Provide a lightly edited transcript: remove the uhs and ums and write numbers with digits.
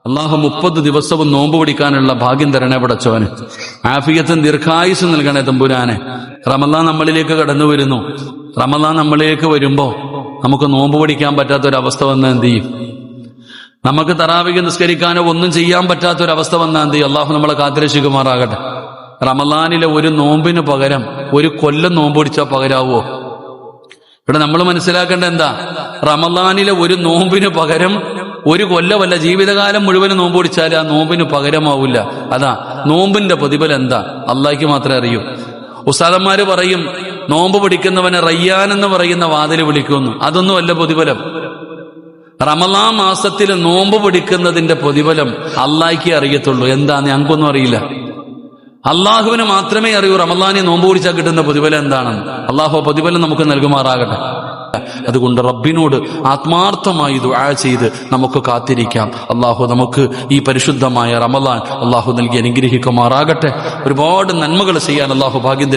അള്ളാഹു 30 ദിവസവും നോമ്പ് പിടിക്കാനുള്ള ഭാഗ്യം തരണേ പടച്ചോന്. ആഫിയത്തും ദീർഘായുസ്സും നൽകണേ തമ്പുരാനെ. റമളാൻ നമ്മളിലേക്ക് കടന്നു വരുന്നു. റമളാൻ നമ്മളിലേക്ക് വരുമ്പോ നമുക്ക് നോമ്പ് പിടിക്കാൻ പറ്റാത്തൊരവസ്ഥ വന്നാൽ എന്ത് ചെയ്യും? നമുക്ക് തറാവീഹ് നിസ്കരിക്കാനോ ഒന്നും ചെയ്യാൻ പറ്റാത്തൊരവസ്ഥ വന്നാൽ എന്ത് ചെയ്യും? അള്ളാഹു നമ്മളെ കാത്തിരക്ഷിക്കുമാറാകട്ടെ. റമളാനിലെ ഒരു നോമ്പിന് പകരം ഒരു കൊല്ലം നോമ്പ് പിടിച്ചാൽ പകരാവോ? ഇവിടെ നമ്മൾ മനസ്സിലാക്കേണ്ട എന്താ? റമളാനിലെ ഒരു നോമ്പിന് പകരം ഒരു കൊല്ലമല്ല, ജീവിതകാലം മുഴുവനും നോമ്പ് പിടിച്ചാൽ ആ നോമ്പിന് പകരമാവില്ല. അതാ നോമ്പിന്റെ പ്രതിഫലം എന്താ അള്ളാഹ്ക്ക് മാത്രമേ അറിയൂ. ഉസ്താദന്മാര് പറയും നോമ്പ് പിടിക്കുന്നവനെ റയ്യാൻ എന്ന് പറയുന്ന വാതില് വിളിക്കുന്നു. അതൊന്നും അല്ല പ്രതിഫലം. റമളാൻ മാസത്തിൽ നോമ്പ് പിടിക്കുന്നതിന്റെ പ്രതിഫലം അള്ളാഹ്ക്കേ അറിയത്തുള്ളൂ. എന്താന്ന് ഞങ്ങൾക്കൊന്നും അറിയില്ല. അള്ളാഹുവിന് മാത്രമേ അറിയൂ റമളാനിൽ നോമ്പ് പിടിച്ചാൽ കിട്ടുന്ന പ്രതിഫലം എന്താണെന്ന്. അള്ളാഹു പ്രതിഫലം നമുക്ക് നൽകുമാറാകട്ടെ. അതുകൊണ്ട് റബ്ബിനോട് ആത്മാർത്ഥമായി ദുആ ചെയ്ത് നമുക്ക് കാത്തിരിക്കാം. അള്ളാഹു നമുക്ക് ഈ പരിശുദ്ധമായ റമളാൻ അള്ളാഹു നൽകി അനുഗ്രഹിക്കുമാറാകട്ടെ. ഒരുപാട് നന്മകൾ ചെയ്യാൻ അള്ളാഹു ഭാഗ്യം